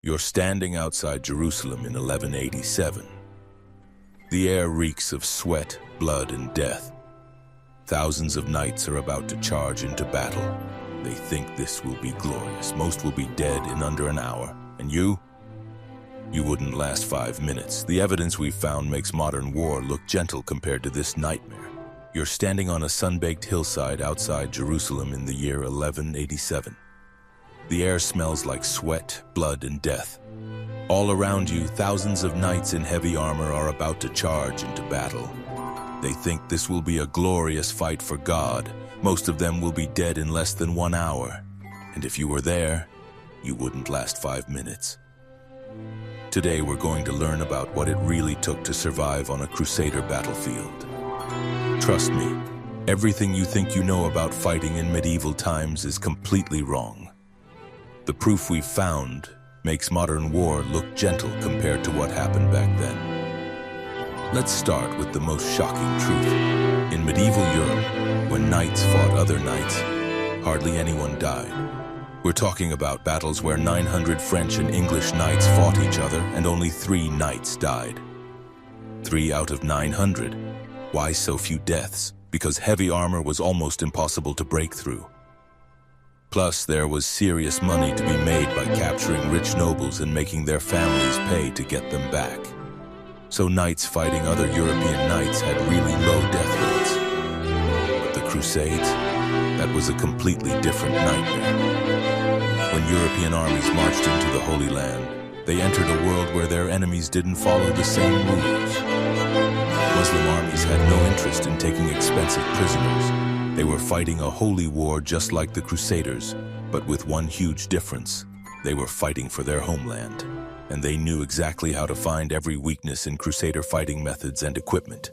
You're standing outside Jerusalem in 1187. The air reeks of sweat, blood, and death. Thousands of knights are about to charge into battle. They think this will be glorious. Most will be dead in under an hour. And you? You wouldn't last 5 minutes. The evidence we've found makes modern war look gentle compared to this nightmare. You're standing on a sun-baked hillside outside Jerusalem in the year 1187. The air smells like sweat, blood, and death. All around you, thousands of knights in heavy armor are about to charge into battle. They think this will be a glorious fight for God. Most of them will be dead in less than 1 hour. And if you were there, you wouldn't last 5 minutes. Today we're going to learn about what it really took to survive on a Crusader battlefield. Trust me, everything you think you know about fighting in medieval times is completely wrong. The proof we've found makes modern war look gentle compared to what happened back then. Let's start with the most shocking truth. In medieval Europe, when knights fought other knights, hardly anyone died. We're talking about battles where 900 French and English knights fought each other and only 3 knights died. 3 out of 900. Why so few deaths? Because heavy armor was almost impossible to break through. Plus, there was serious money to be made by capturing rich nobles and making their families pay to get them back. So knights fighting other European knights had really low death rates. But the Crusades, that was a completely different nightmare. When European armies marched into the Holy Land, they entered a world where their enemies didn't follow the same rules. Muslim armies had no interest in taking expensive prisoners. They were fighting a holy war just like the Crusaders, but with one huge difference. They were fighting for their homeland, and they knew exactly how to find every weakness in Crusader fighting methods and equipment.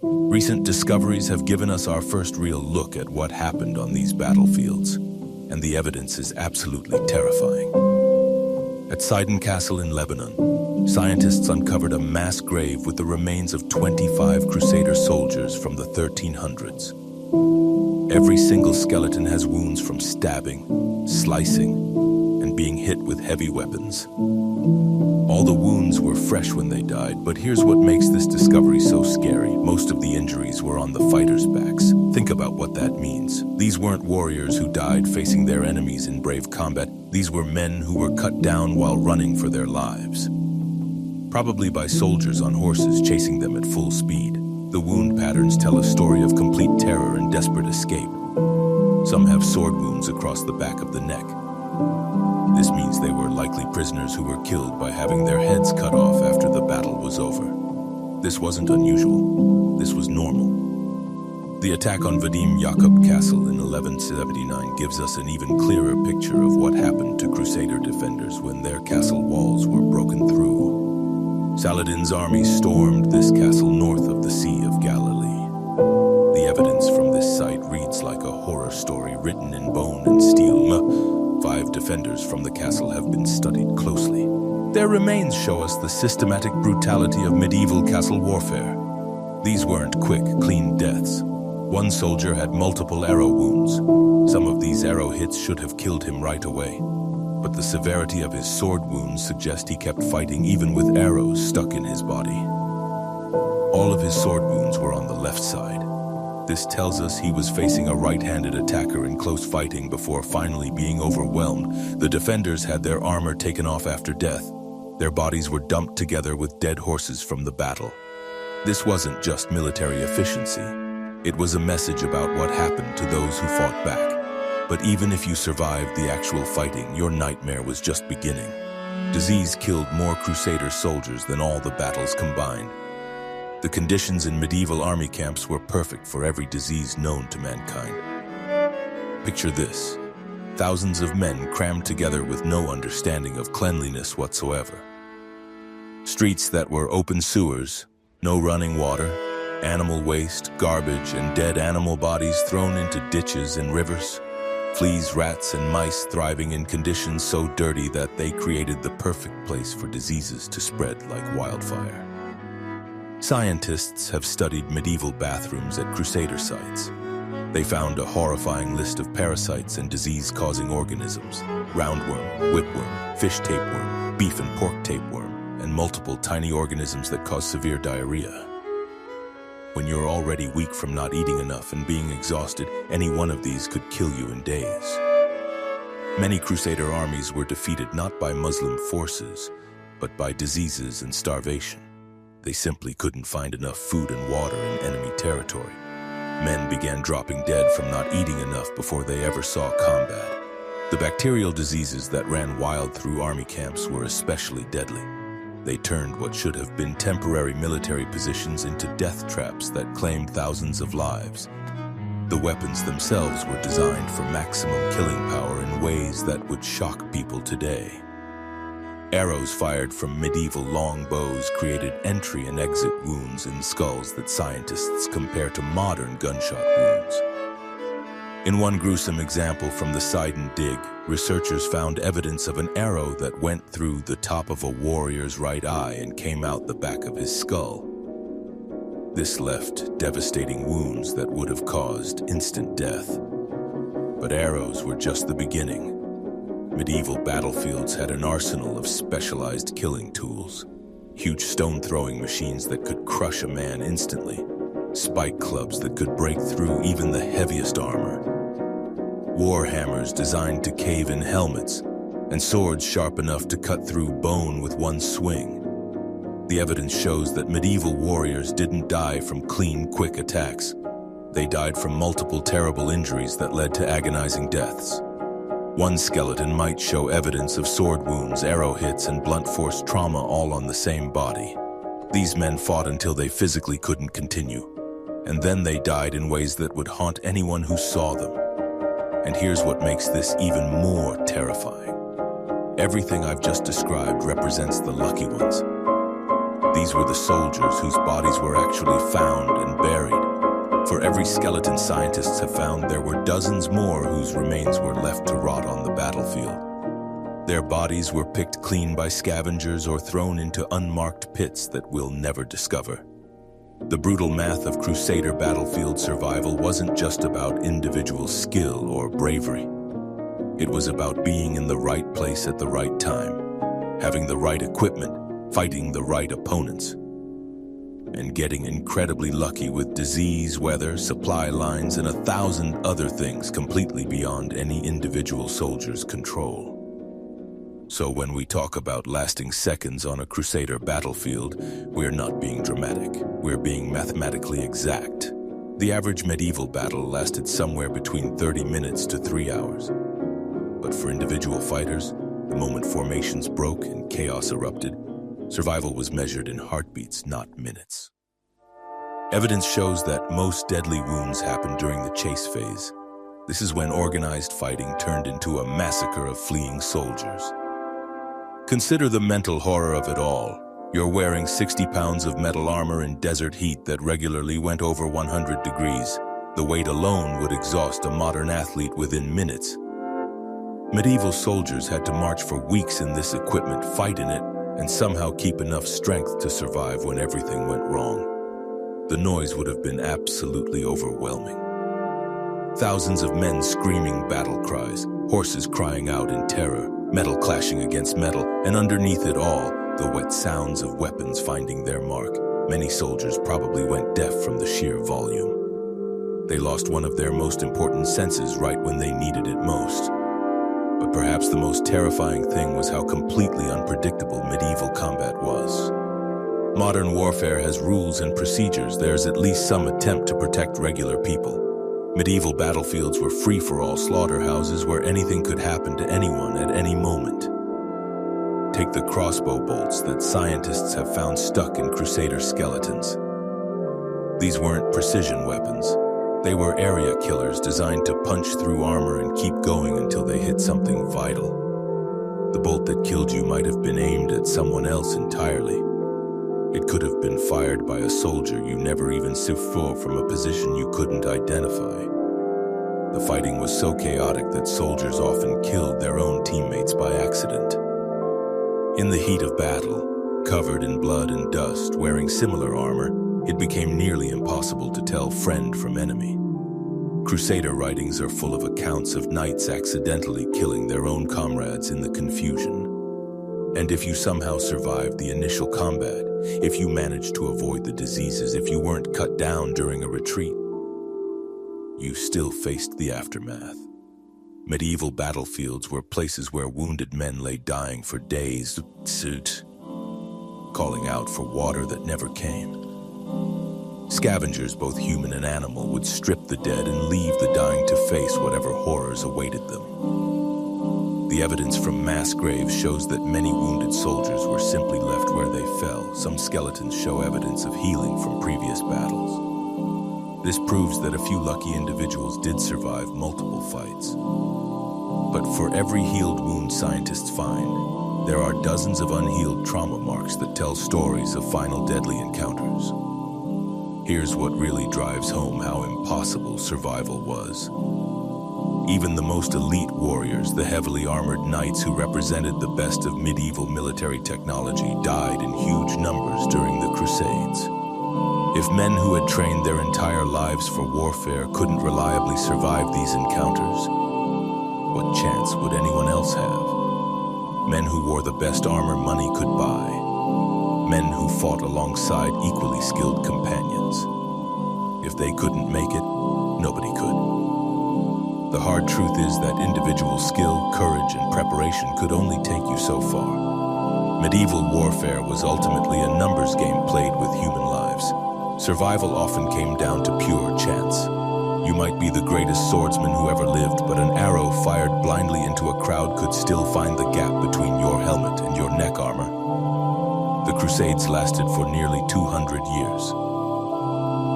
Recent discoveries have given us our first real look at what happened on these battlefields, and the evidence is absolutely terrifying. At Sidon Castle in Lebanon, scientists uncovered a mass grave with the remains of 25 Crusader soldiers from the 1300s. Every single skeleton has wounds from stabbing, slicing, and being hit with heavy weapons. All the wounds were fresh when they died, but here's what makes this discovery so scary. Most of the injuries were on the fighters' backs. Think about what that means. These weren't warriors who died facing their enemies in brave combat. These were men who were cut down while running for their lives. Probably by soldiers on horses chasing them at full speed. The wound patterns tell a story of complete terror and desperate escape. Some have sword wounds across the back of the neck. This means they were likely prisoners who were killed by having their heads cut off after the battle was over. This wasn't unusual. This was normal. The attack on Vadim Yakub Castle in 1179 gives us an even clearer picture of what happened to Crusader defenders when their castle walls were broken through. Saladin's army stormed this castle north of the Sea of Galilee. The evidence from this site reads like a horror story written in bone and steel. 5 defenders from the castle have been studied closely. Their remains show us the systematic brutality of medieval castle warfare. These weren't quick, clean deaths. One soldier had multiple arrow wounds. Some of these arrow hits should have killed him right away. But the severity of his sword wounds suggest he kept fighting even with arrows stuck in his body. All of his sword wounds were on the left side. This tells us he was facing a right-handed attacker in close fighting before finally being overwhelmed. The defenders had their armor taken off after death. Their bodies were dumped together with dead horses from the battle. This wasn't just military efficiency. It was a message about what happened to those who fought back. But even if you survived the actual fighting, your nightmare was just beginning. Disease killed more Crusader soldiers than all the battles combined. The conditions in medieval army camps were perfect for every disease known to mankind. Picture this: thousands of men crammed together with no understanding of cleanliness whatsoever. Streets that were open sewers, no running water, animal waste, garbage, and dead animal bodies thrown into ditches and rivers. Fleas, rats, and mice thriving in conditions so dirty that they created the perfect place for diseases to spread like wildfire. Scientists have studied medieval bathrooms at Crusader sites. They found a horrifying list of parasites and disease-causing organisms: roundworm, whipworm, fish tapeworm, beef and pork tapeworm, and multiple tiny organisms that cause severe diarrhea. When you're already weak from not eating enough and being exhausted, any one of these could kill you in days. Many Crusader armies were defeated not by Muslim forces, but by diseases and starvation. They simply couldn't find enough food and water in enemy territory. Men began dropping dead from not eating enough before they ever saw combat. The bacterial diseases that ran wild through army camps were especially deadly. They turned what should have been temporary military positions into death traps that claimed thousands of lives. The weapons themselves were designed for maximum killing power in ways that would shock people today. Arrows fired from medieval long bows created entry and exit wounds in skulls that scientists compare to modern gunshot wounds. In one gruesome example from the Sidon Dig, researchers found evidence of an arrow that went through the top of a warrior's right eye and came out the back of his skull. This left devastating wounds that would have caused instant death. But arrows were just the beginning. Medieval battlefields had an arsenal of specialized killing tools. Huge stone-throwing machines that could crush a man instantly. Spike clubs that could break through even the heaviest armor. War hammers designed to cave in helmets, and swords sharp enough to cut through bone with one swing. The evidence shows that medieval warriors didn't die from clean, quick attacks. They died from multiple terrible injuries that led to agonizing deaths. One skeleton might show evidence of sword wounds, arrow hits, and blunt force trauma all on the same body. These men fought until they physically couldn't continue, and then they died in ways that would haunt anyone who saw them. And here's what makes this even more terrifying. Everything I've just described represents the lucky ones. These were the soldiers whose bodies were actually found and buried. For every skeleton scientists have found, there were dozens more whose remains were left to rot on the battlefield. Their bodies were picked clean by scavengers or thrown into unmarked pits that we'll never discover. The brutal math of Crusader battlefield survival wasn't just about individual skill or bravery. It was about being in the right place at the right time, having the right equipment, fighting the right opponents, and getting incredibly lucky with disease, weather, supply lines, and 1,000 other things completely beyond any individual soldier's control. So when we talk about lasting seconds on a Crusader battlefield, we're not being dramatic. We're being mathematically exact. The average medieval battle lasted somewhere between 30 minutes to 3 hours. But for individual fighters, the moment formations broke and chaos erupted, survival was measured in heartbeats, not minutes. Evidence shows that most deadly wounds happened during the chase phase. This is when organized fighting turned into a massacre of fleeing soldiers. Consider the mental horror of it all. You're wearing 60 pounds of metal armor in desert heat that regularly went over 100 degrees. The weight alone would exhaust a modern athlete within minutes. Medieval soldiers had to march for weeks in this equipment, fight in it, and somehow keep enough strength to survive when everything went wrong. The noise would have been absolutely overwhelming. Thousands of men screaming battle cries, horses crying out in terror, metal clashing against metal, and underneath it all, the wet sounds of weapons finding their mark. Many soldiers probably went deaf from the sheer volume. They lost one of their most important senses right when they needed it most. But perhaps the most terrifying thing was how completely unpredictable medieval combat was. Modern warfare has rules and procedures. There's at least some attempt to protect regular people. Medieval battlefields were free-for-all slaughterhouses where anything could happen to anyone at any moment. Take the crossbow bolts that scientists have found stuck in Crusader skeletons. These weren't precision weapons. They were area killers designed to punch through armor and keep going until they hit something vital. The bolt that killed you might have been aimed at someone else entirely. It could have been fired by a soldier you never even saw from a position you couldn't identify. The fighting was so chaotic that soldiers often killed their own teammates by accident. In the heat of battle, covered in blood and dust, wearing similar armor, it became nearly impossible to tell friend from enemy. Crusader writings are full of accounts of knights accidentally killing their own comrades in the confusion. And if you somehow survived the initial combat, if you managed to avoid the diseases, if you weren't cut down during a retreat, you still faced the aftermath. Medieval battlefields were places where wounded men lay dying for days, calling out for water that never came. Scavengers, both human and animal, would strip the dead and leave the dying to face whatever horrors awaited them. The evidence from mass graves shows that many wounded soldiers were simply left where they fell. Some skeletons show evidence of healing from previous battles. This proves that a few lucky individuals did survive multiple fights. But for every healed wound scientists find, there are dozens of unhealed trauma marks that tell stories of final deadly encounters. Here's what really drives home how impossible survival was. Even the most elite warriors, the heavily armored knights who represented the best of medieval military technology, died in huge numbers during the Crusades. If men who had trained their entire lives for warfare couldn't reliably survive these encounters, what chance would anyone else have? Men who wore the best armor money could buy. Men who fought alongside equally skilled companions. If they couldn't make it, nobody could. The hard truth is that individual skill, courage, and preparation could only take you so far. Medieval warfare was ultimately a numbers game played with human lives. Survival often came down to pure chance. You might be the greatest swordsman who ever lived, but an arrow fired blindly into a crowd could still find the gap between your helmet and your neck armor. The Crusades lasted for nearly 200 years.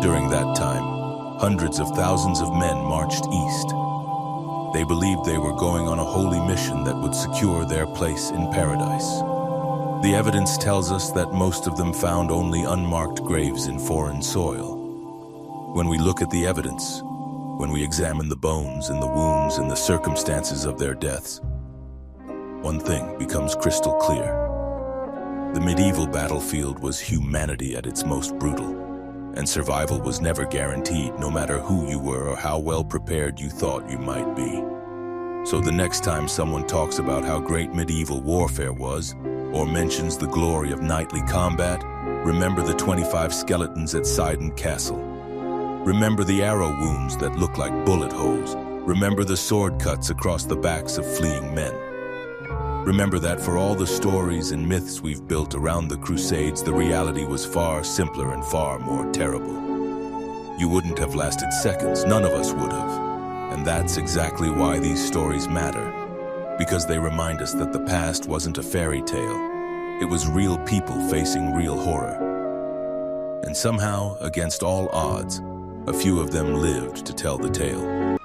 During that time, hundreds of thousands of men marched east. They believed they were going on a holy mission that would secure their place in paradise. The evidence tells us that most of them found only unmarked graves in foreign soil. When we look at the evidence, when we examine the bones and the wounds and the circumstances of their deaths, one thing becomes crystal clear. The medieval battlefield was humanity at its most brutal, and survival was never guaranteed, no matter who you were or how well prepared you thought you might be. So the next time someone talks about how great medieval warfare was, or mentions the glory of knightly combat, remember the 25 skeletons at Sidon Castle. Remember the arrow wounds that look like bullet holes. Remember the sword cuts across the backs of fleeing men. Remember that for all the stories and myths we've built around the Crusades, the reality was far simpler and far more terrible. You wouldn't have lasted seconds, none of us would have. And that's exactly why these stories matter. Because they remind us that the past wasn't a fairy tale. It was real people facing real horror. And somehow, against all odds, a few of them lived to tell the tale.